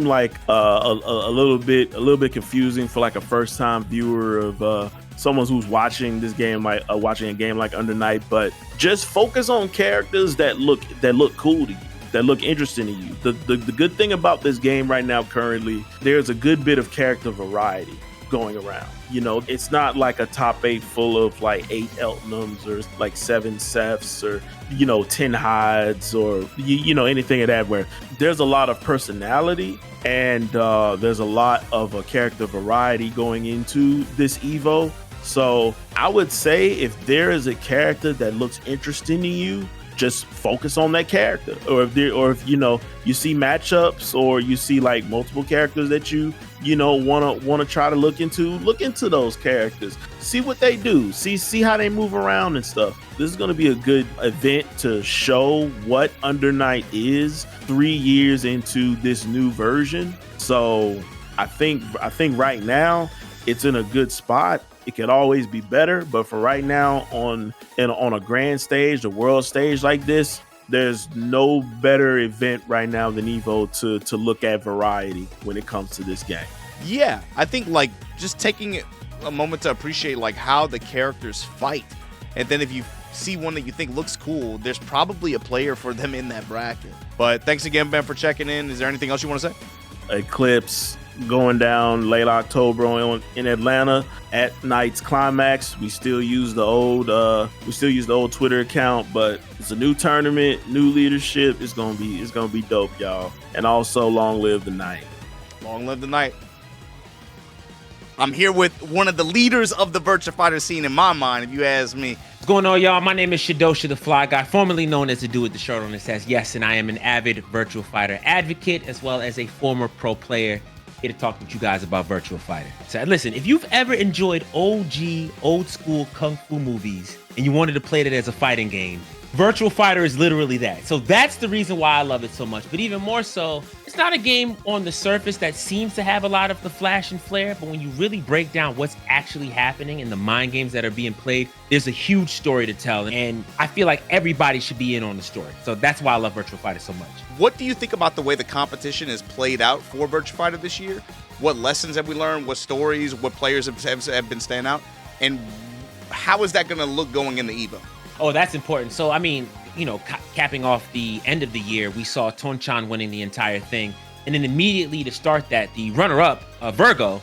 like a little bit confusing for a first time viewer of someone who's watching this game, watching a game like Under Night, but just focus on characters that look cool to you, that look interesting to you. The good thing about this game right now currently, there's a good bit of character variety going around. It's not like a top 8 full of 8 Eltnums or 7 Seths or 10 Hides or anything of that, where there's a lot of personality and there's a lot of a character variety going into this EVO. So I would say if there is a character that looks interesting to you, just focus on that character. Or if you see matchups, or you see multiple characters that you want to try to look into those characters, see what they do, see how they move around and stuff. This is going to be a good event to show what Under Night is 3 years into this new version. So I think right now it's in a good spot. It could always be better, but for right now, on a grand stage, a world stage like this, there's no better event right now than EVO to look at variety when it comes to this game. Yeah, I think just taking a moment to appreciate how the characters fight, and then if you see one that you think looks cool, there's probably a player for them in that bracket. But thanks again, Ben, for checking in. Is there anything else you want to say? Eclipse going down late October in Atlanta at Night's Climax. We still use the old Twitter account, but it's a new tournament, new leadership. It's gonna be dope, y'all. And also, long live the Night. Long live the Night. I'm here with one of the leaders of the Virtua Fighter scene in my mind, if you ask me. What's going on, y'all? My name is Shidosha, the Fly Guy, formerly known as the Dude with the Shirt on his ass. Yes, and I am an avid Virtua Fighter advocate, as well as a former pro player. Here to talk with you guys about Virtua Fighter. So listen, if you've ever enjoyed OG, old school Kung Fu movies, and you wanted to play it as a fighting game, Virtua Fighter is literally that. So that's the reason why I love it so much. But even more so, it's not a game on the surface that seems to have a lot of the flash and flare, but when you really break down what's actually happening in the mind games that are being played, there's a huge story to tell. And I feel like everybody should be in on the story. So that's why I love Virtua Fighter so much. What do you think about the way the competition is played out for Virtua Fighter this year? What lessons have we learned? What stories? What players have been standing out? And how is that going to look going in the EVO? Oh, that's important. So, I mean, you know, capping off the end of the year, we saw Tonchan winning the entire thing. And then immediately to start that, the runner-up, Virgo,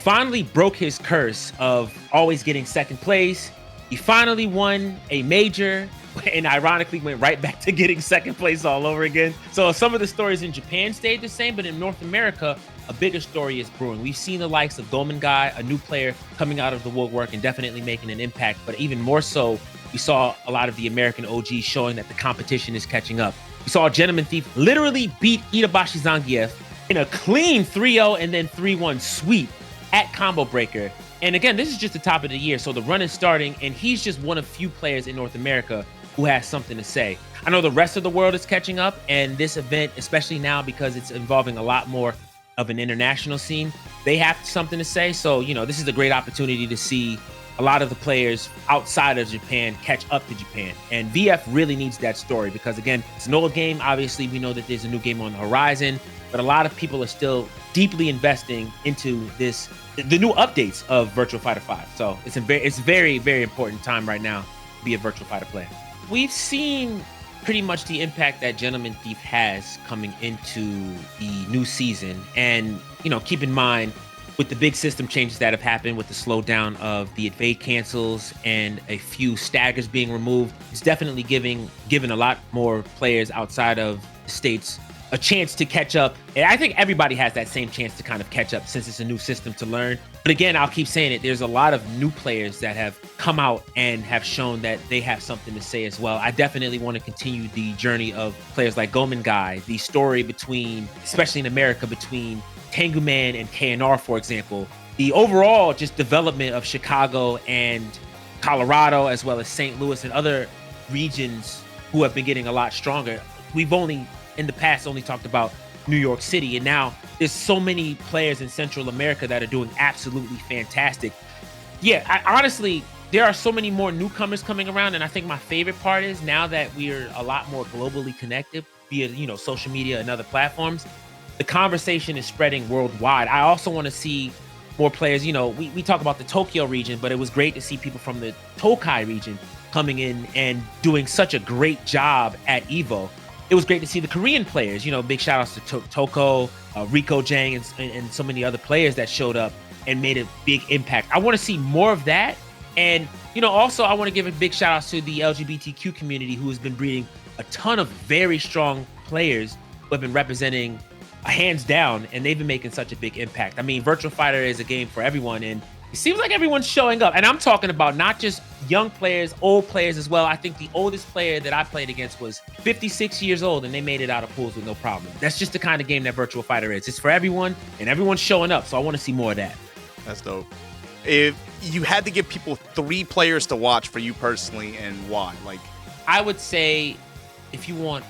finally broke his curse of always getting second place. He finally won a major and ironically went right back to getting second place all over again. So some of the stories in Japan stayed the same, but in North America, a bigger story is brewing. We've seen the likes of Guy, a new player coming out of the woodwork and definitely making an impact. But even more so, we saw a lot of the American OGs showing that the competition is catching up. We saw Gentleman Thief literally beat Itabashi Zangief in a clean 3-0 and then 3-1 sweep at Combo Breaker. And again, this is just the top of the year, so the run is starting, and he's just one of few players in North America who has something to say. I know the rest of the world is catching up, and this event, especially now because it's involving a lot more of an international scene, they have something to say. So, you know, this is a great opportunity to see a lot of the players outside of Japan catch up to Japan. And VF really needs that story because, again, it's an old game. Obviously, we know that there's a new game on the horizon, but a lot of people are still deeply investing into the new updates of Virtua Fighter 5. So it's a very, very important time right now to be a Virtua Fighter player. We've seen pretty much the impact that Gentleman Thief has coming into the new season. And, you know, keep in mind, with the big system changes that have happened with the slowdown of the evade cancels and a few staggers being removed, it's definitely given a lot more players outside of the States a chance to catch up. And I think everybody has that same chance to kind of catch up since it's a new system to learn. But again, I'll keep saying it, there's a lot of new players that have come out and have shown that they have something to say as well. I definitely want to continue the journey of players like Guy, the story between, especially in America, between Tengu Man and KNR, for example. The overall just development of Chicago and Colorado, as well as St. Louis and other regions who have been getting a lot stronger. We've only, in the past, only talked about New York City, and now there's so many players in Central America that are doing absolutely fantastic. Yeah, honestly, there are so many more newcomers coming around, and I think my favorite part is now that we're a lot more globally connected via, you know, social media and other platforms, the conversation is spreading worldwide. I also want to see more players. You know, we talk about the Tokyo region, but it was great to see people from the Tokai region coming in and doing such a great job at EVO. It was great to see the Korean players, you know, big shout outs to Toko, Rico Jang, and so many other players that showed up and made a big impact. I want to see more of that. And, you know, also I want to give a big shout out to the LGBTQ community who has been breeding a ton of very strong players who have been representing hands down, and they've been making such a big impact. I mean, Virtua Fighter is a game for everyone, and it seems like everyone's showing up. And I'm talking about not just young players, old players as well. I think the oldest player that I played against was 56 years old, and they made it out of pools with no problem. That's just the kind of game that Virtua Fighter is. It's for everyone, and everyone's showing up, so I want to see more of that. That's dope. If you had to give people 3 players to watch for you personally, and why? Like, I would say if you want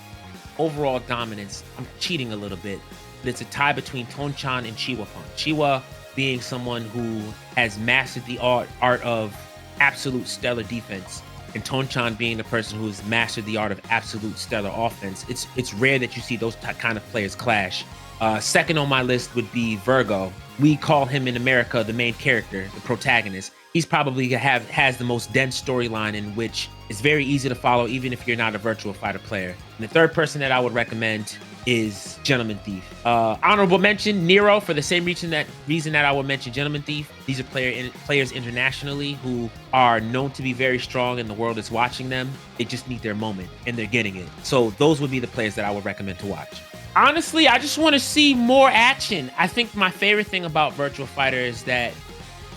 overall dominance, I'm cheating a little bit, but it's a tie between Tonchan and Chiwa Punk. Chiwa being someone who has mastered the art of absolute stellar defense, and Tonchan being the person who's mastered the art of absolute stellar offense. It's rare that you see those kind of players clash. Second on my list would be Virgo. We call him in America the main character, the protagonist. He's probably has the most dense storyline in which it's very easy to follow even if you're not a Virtua Fighter player. And the third person that I would recommend is Gentleman Thief. Honorable mention, Nero, for the same reason that I would mention Gentleman Thief. These are players internationally who are known to be very strong and the world is watching them. They just need their moment and they're getting it. So those would be the players that I would recommend to watch. Honestly, I just want to see more action. I think my favorite thing about Virtua Fighter is that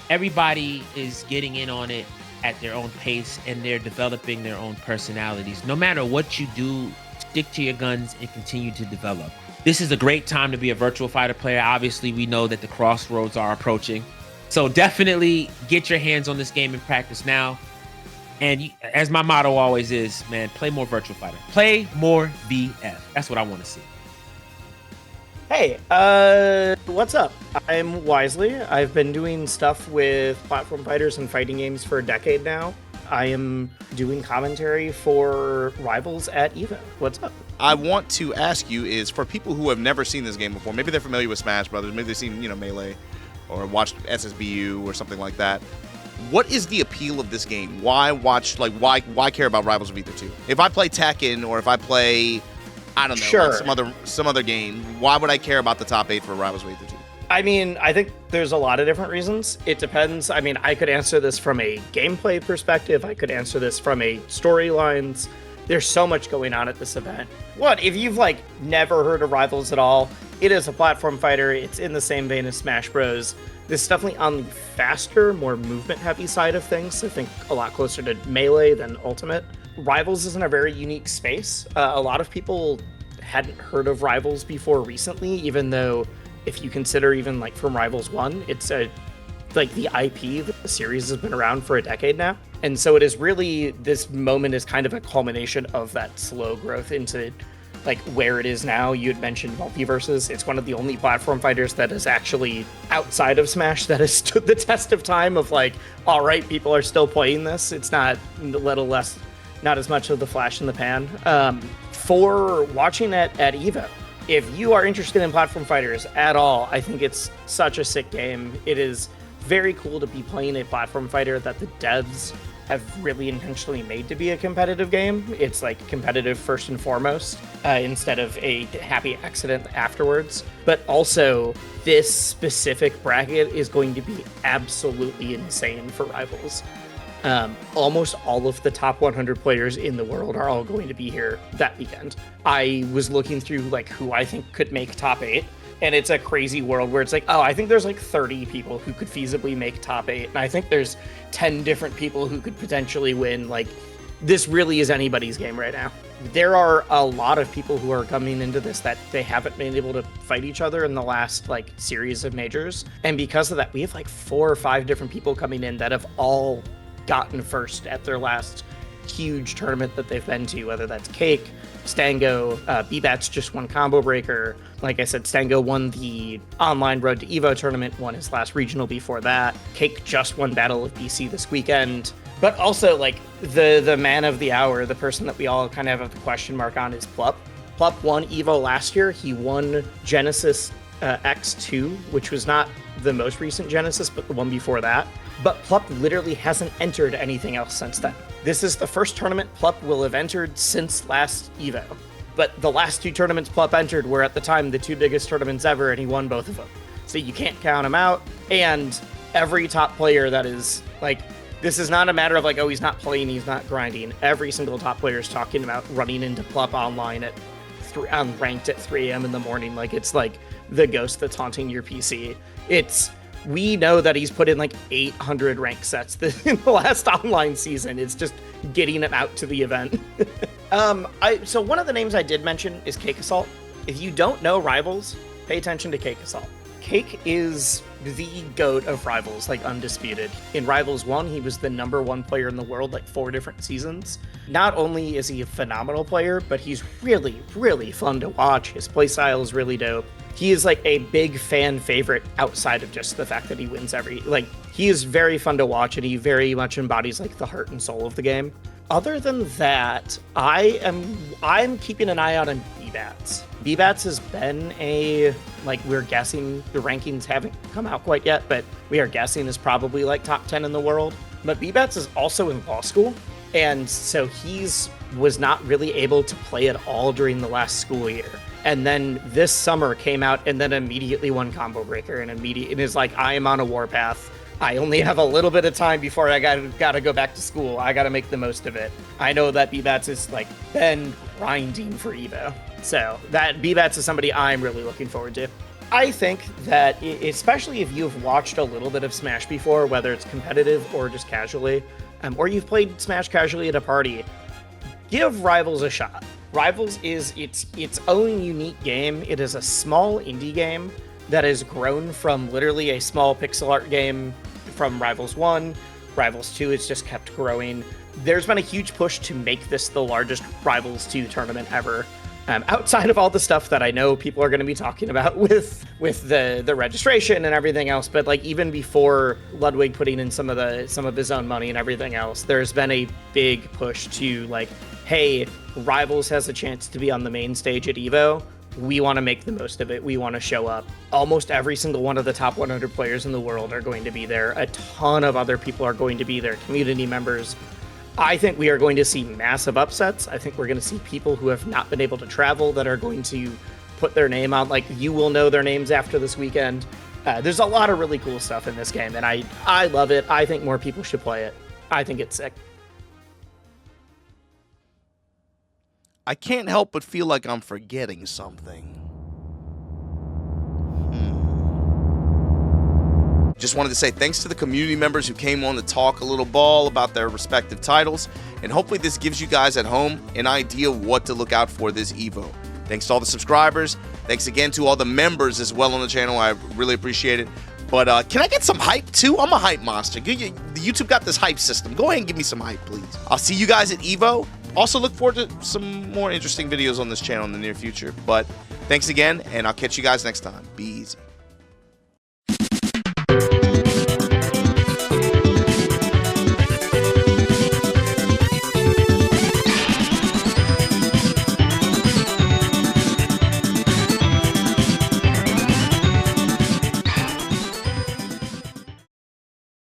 everybody is getting in on it at their own pace and they're developing their own personalities. No matter what you do, stick to your guns and continue to develop. This is a great time to be a Virtua Fighter player. Obviously, we know that the crossroads are approaching. So definitely get your hands on this game and practice now. And as my motto always is, man, play more Virtua Fighter. Play more VF. That's what I want to see. Hey, what's up? I'm Wisely. I've been doing stuff with platform fighters and fighting games for a decade now. I am doing commentary for Rivals at EVO. What's up? I want to ask you is, for people who have never seen this game before, maybe they're familiar with Smash Brothers, maybe they've seen, Melee, or watched SSBU or something like that. What is the appeal of this game? Why care about Rivals of Ether 2? If I play Tekken or if I play, I don't know, Sure. like some other game, why would I care about the top 8 for Rivals of Ether 2? I mean, I think there's a lot of different reasons. It depends. I mean, I could answer this from a gameplay perspective. I could answer this from a storylines. There's so much going on at this event. What, if you've never heard of Rivals at all, it is a platform fighter. It's in the same vein as Smash Bros. This is definitely on the faster, more movement-heavy side of things. I think a lot closer to Melee than Ultimate. Rivals is in a very unique space. A lot of people hadn't heard of Rivals before recently, even though if you consider even from Rivals 1, it's the IP, the series has been around for a decade now. And so it is really, this moment is kind of a culmination of that slow growth into where it is now. You had mentioned Multiverses. It's one of the only platform fighters that is actually outside of Smash that has stood the test of time of all right, people are still playing this. It's not not as much of the flash in the pan. For watching at EVO, if you are interested in platform fighters at all, I think it's such a sick game. It is very cool to be playing a platform fighter that the devs have really intentionally made to be a competitive game. It's competitive first and foremost, instead of a happy accident afterwards. But also, this specific bracket is going to be absolutely insane for Rivals. Almost all of the top 100 players in the world are all going to be here that weekend. I was looking through who I think could make top 8, and it's a crazy world where it's I think there's 30 people who could feasibly make top 8, and I think there's 10 different people who could potentially win. This really is anybody's game right now. There are a lot of people who are coming into this that they haven't been able to fight each other in the last series of majors, and because of that, we have 4 or 5 different people coming in that have all gotten first at their last huge tournament that they've been to, whether that's Cake, Stango, B-Bats just won Combo Breaker. Like I said, Stango won the online Road to EVO tournament, won his last regional before that. Cake just won Battle of BC this weekend. But also, the man of the hour, the person that we all kind of have the question mark on, is Plup. Plup won EVO last year. He won Genesis X2, which was not the most recent Genesis, but the one before that. But Plup literally hasn't entered anything else since then. This is the first tournament Plup will have entered since last EVO. But the last 2 tournaments Plup entered were at the time the 2 biggest tournaments ever, and he won both of them. So you can't count him out. And every top player that is this is not a matter of oh, he's not playing, he's not grinding. Every single top player is talking about running into Plup online ranked at 3 a.m. in the morning. It's the ghost that's haunting your PC. We know that he's put in 800 rank sets in the last online season. It's just getting him out to the event. So one of the names I did mention is Cake Assault. If you don't know Rivals, pay attention to Cake Assault. Cake is the GOAT of Rivals, undisputed. In Rivals 1, he was the #1 player in the world, 4 different seasons. Not only is he a phenomenal player, but he's really, really fun to watch. His playstyle is really dope. He is a big fan favorite outside of just the fact that he wins he is very fun to watch, and he very much embodies the heart and soul of the game. Other than that, I'm keeping an eye out on B-Bats. B-Bats has been we're guessing, the rankings haven't come out quite yet, but we are guessing is probably top 10 in the world. But B-Bats is also in law school, and so was not really able to play at all during the last school year. And then this summer came out and then immediately won Combo Breaker and is I am on a warpath. I only have a little bit of time before I gotta go back to school. I gotta make the most of it. I know that B-Bats is been grinding for EVO. So that B-Bats is somebody I'm really looking forward to. I think that, especially if you've watched a little bit of Smash before, whether it's competitive or just casually, or you've played Smash casually at a party, give Rivals a shot. Rivals is its own unique game. It is a small indie game that has grown from literally a small pixel art game from Rivals 1. Rivals 2 has just kept growing. There's been a huge push to make this the largest Rivals 2 tournament ever. Outside of all the stuff that I know people are going to be talking about with the registration and everything else, but like even before Ludwig putting in some of his own money and everything else, there's been a big push to like, hey, Rivals has a chance to be on the main stage at EVO. We want to make the most of it. We want to show up. Almost every single one of the top 100 players in the world are going to be there. A ton of other people are going to be there, community members. I think we are going to see massive upsets. I think we're going to see people who have not been able to travel that are going to put their name out. Like, you will know their names after this weekend. There's a lot of really cool stuff in this game, and I love it. I think more people should play it. I think it's sick. I can't help but feel like I'm forgetting something. Just wanted to say thanks to the community members who came on to talk a little ball about their respective titles, and hopefully this gives you guys at home an idea of what to look out for this EVO. Thanks to all the subscribers. Thanks again to all the members as well on the channel. I really appreciate it. But can I get some hype too? I'm a hype monster. YouTube got this hype system. Go ahead and give me some hype, please. I'll see you guys at EVO. Also look forward to some more interesting videos on this channel in the near future. But thanks again, and I'll catch you guys next time. Be easy.